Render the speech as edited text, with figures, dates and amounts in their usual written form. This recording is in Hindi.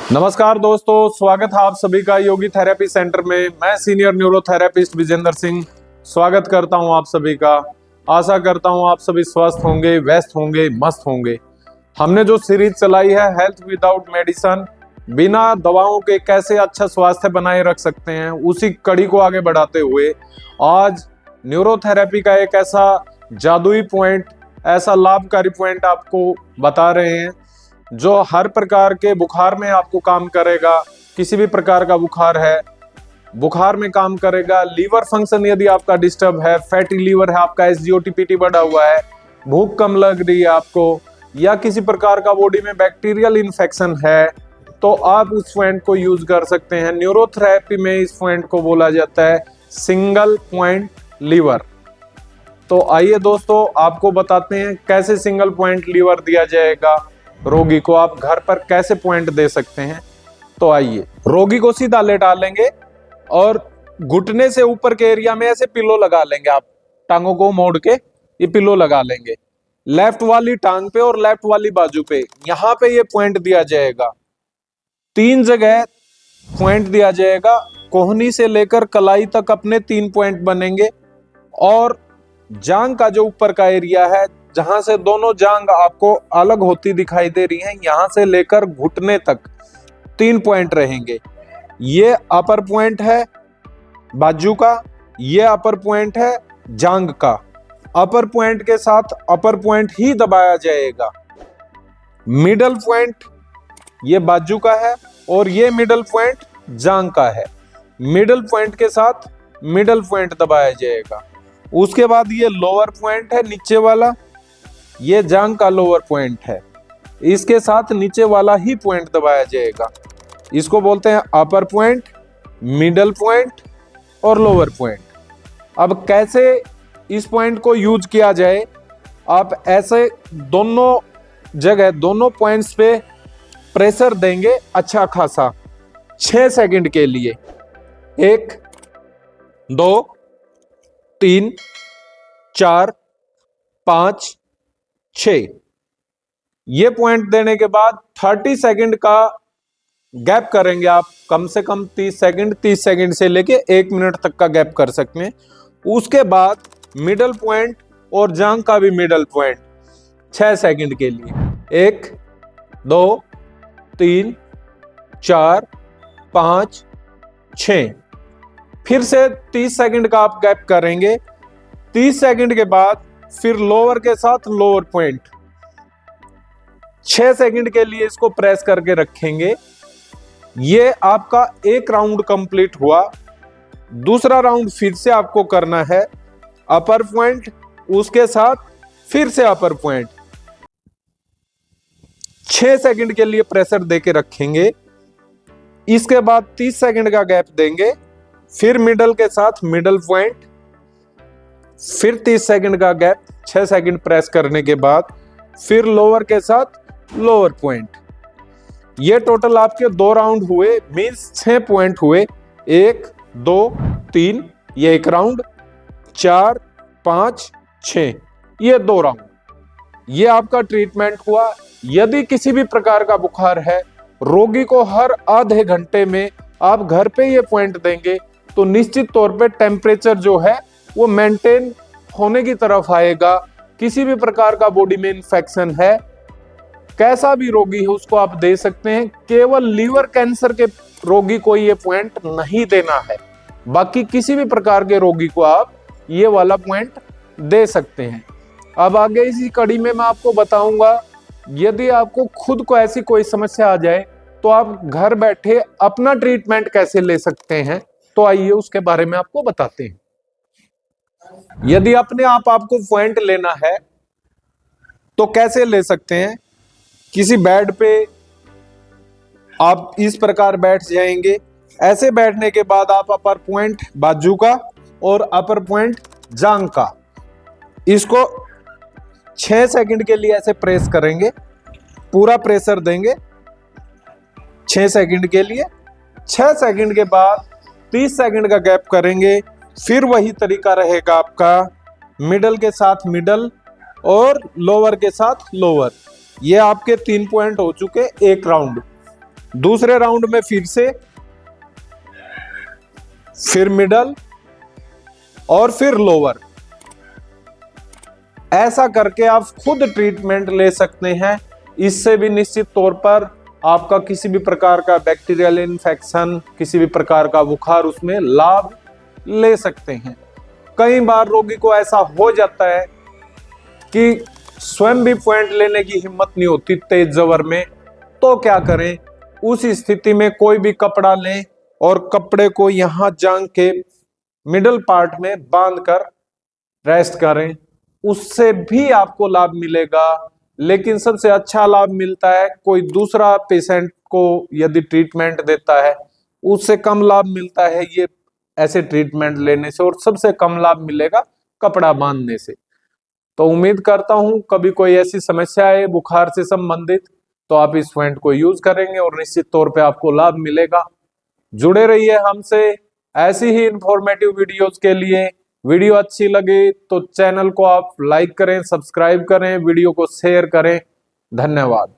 नमस्कार दोस्तों, स्वागत है आप सभी का योगी थेरेपी सेंटर में। मैं सीनियर न्यूरोथेरेपिस्ट विजेंद्र सिंह स्वागत करता हूं आप सभी का। आशा करता हूं आप सभी स्वस्थ होंगे, व्यस्त होंगे, मस्त होंगे। हमने जो सीरीज चलाई है हेल्थ विदाउट मेडिसिन, बिना दवाओं के कैसे अच्छा स्वास्थ्य बनाए रख सकते हैं, उसी कड़ी को आगे बढ़ाते हुए आज न्यूरोथेरेपी का एक ऐसा जादुई पॉइंट, ऐसा लाभकारी पॉइंट आपको बता रहे हैं जो हर प्रकार के बुखार में आपको काम करेगा। किसी भी प्रकार का बुखार है, बुखार में काम करेगा। लीवर फंक्शन यदि आपका डिस्टर्ब है, फैटी लीवर है, आपका एसजीओटीपीटी बढ़ा हुआ है, भूख कम लग रही है आपको, या किसी प्रकार का बॉडी में बैक्टीरियल इन्फेक्शन है, तो आप उस पॉइंट को यूज कर सकते हैं। न्यूरोथेरेपी में इस पॉइंट को बोला जाता है सिंगल पॉइंट लीवर। तो आइए दोस्तों, आपको बताते हैं कैसे सिंगल पॉइंट लीवर दिया जाएगा रोगी को, आप घर पर कैसे पॉइंट दे सकते हैं। तो आइए, रोगी को सीधा लेटा लेंगे और घुटने से ऊपर के एरिया में ऐसे पिलो लगा लेंगे। आप टांगों को मोड़ के ये पिलो लगा लेंगे लेफ्ट वाली टांग पे और लेफ्ट वाली बाजू पे। यहां पे ये पॉइंट दिया जाएगा, 3 जगह पॉइंट दिया जाएगा। कोहनी से लेकर कलाई तक अपने 3 पॉइंट बनेंगे और जांग का जो ऊपर का एरिया है, जहां से दोनों जांग आपको अलग होती दिखाई दे रही हैं, यहां से लेकर घुटने तक 3 पॉइंट रहेंगे। ये अपर पॉइंट है बाजू का, ये अपर पॉइंट है जांग का। अपर पॉइंट के साथ अपर पॉइंट ही दबाया जाएगा। मिडल पॉइंट ये बाजू का है और ये मिडल पॉइंट जांग का है। मिडल पॉइंट के साथ मिडल पॉइंट दबाया जाएगा। उसके बाद ये लोअर पॉइंट है नीचे वाला, ये जांग का लोअर पॉइंट है, इसके साथ नीचे वाला ही पॉइंट दबाया जाएगा। इसको बोलते हैं अपर पॉइंट, मिडल पॉइंट और लोअर पॉइंट। अब कैसे इस पॉइंट को यूज किया जाए, आप ऐसे दोनों जगह दोनों पॉइंट्स पे प्रेशर देंगे अच्छा खासा 6 सेकंड के लिए। 1 2 3 4 5 6। ये पॉइंट देने के बाद 30 सेकंड का गैप करेंगे आप, कम से कम 30 सेकंड से लेके 1 मिनट तक का गैप कर सकते हैं। उसके बाद मिडल पॉइंट और जांग का भी मिडल पॉइंट 6 सेकंड के लिए। 1 2 3 4 5 6। फिर से 30 सेकंड का आप गैप करेंगे। 30 सेकंड के बाद फिर लोअर के साथ लोअर पॉइंट 6 सेकंड के लिए इसको प्रेस करके रखेंगे। ये आपका एक राउंड कंप्लीट हुआ। दूसरा राउंड फिर से आपको करना है अपर पॉइंट, उसके साथ फिर से अपर पॉइंट 6 सेकंड के लिए प्रेशर देके रखेंगे। इसके बाद 30 सेकंड का गैप देंगे, फिर मिडल के साथ मिडल पॉइंट, फिर 30 सेकंड का गैप, 6 सेकंड प्रेस करने के बाद फिर लोअर के साथ लोअर पॉइंट। ये टोटल आपके 2 राउंड हुए, मींस 6 पॉइंट हुए। 1 2 3 ये एक राउंड, 4 5 6 ये 2 राउंड। ये आपका ट्रीटमेंट हुआ। यदि किसी भी प्रकार का बुखार है, रोगी को हर आधे घंटे में आप घर पे ये पॉइंट देंगे तो निश्चित तौर पे टेम्परेचर जो है वो मेंटेन होने की तरफ आएगा। किसी भी प्रकार का बॉडी में इन्फेक्शन है, कैसा भी रोगी है, उसको आप दे सकते हैं। केवल लीवर कैंसर के रोगी को ये पॉइंट नहीं देना है, बाकी किसी भी प्रकार के रोगी को आप ये वाला पॉइंट दे सकते हैं। अब आगे इसी कड़ी में मैं आपको बताऊंगा, यदि आपको खुद को ऐसी कोई समस्या आ जाए तो आप घर बैठे अपना ट्रीटमेंट कैसे ले सकते हैं। तो आइए उसके बारे में आपको बताते हैं। यदि अपने आप आपको पॉइंट लेना है तो कैसे ले सकते हैं। किसी बेड पे आप इस प्रकार बैठ जाएंगे। ऐसे बैठने के बाद आप अपर पॉइंट बाजू का और अपर पॉइंट जांग का, इसको 6 सेकंड के लिए ऐसे प्रेस करेंगे। पूरा प्रेशर देंगे 6 सेकंड के लिए। 6 सेकंड के बाद 30 सेकंड का गैप करेंगे। फिर वही तरीका रहेगा आपका, मिडल के साथ मिडल और लोअर के साथ लोअर। ये आपके 3 पॉइंट हो चुके एक राउंड। दूसरे राउंड में फिर मिडल और फिर लोअर। ऐसा करके आप खुद ट्रीटमेंट ले सकते हैं। इससे भी निश्चित तौर पर आपका किसी भी प्रकार का बैक्टीरियल इन्फेक्शन, किसी भी प्रकार का बुखार, उसमें लाभ ले सकते हैं। कई बार रोगी को ऐसा हो जाता है कि स्वयं भी पॉइंट लेने की हिम्मत नहीं होती तेज जबर में, तो क्या करें? उस स्थिति में कोई भी कपड़ा लें और कपड़े को यहां जांघ के मिडल पार्ट में बांधकर रेस्ट करें, उससे भी आपको लाभ मिलेगा। लेकिन सबसे अच्छा लाभ मिलता है कोई दूसरा पेशेंट को यदि ट्रीटमेंट देता है, उससे कम लाभ मिलता है ये ऐसे ट्रीटमेंट लेने से, और सबसे कम लाभ मिलेगा कपड़ा बांधने से। तो उम्मीद करता हूं कभी कोई ऐसी समस्या है बुखार से संबंधित तो आप इस पॉइंट को यूज करेंगे और निश्चित तौर पे आपको लाभ मिलेगा। जुड़े रहिए हमसे ऐसी ही इंफॉर्मेटिव वीडियोस के लिए। वीडियो अच्छी लगे तो चैनल को आप लाइक करें, सब्सक्राइब करें, वीडियो को शेयर करें। धन्यवाद।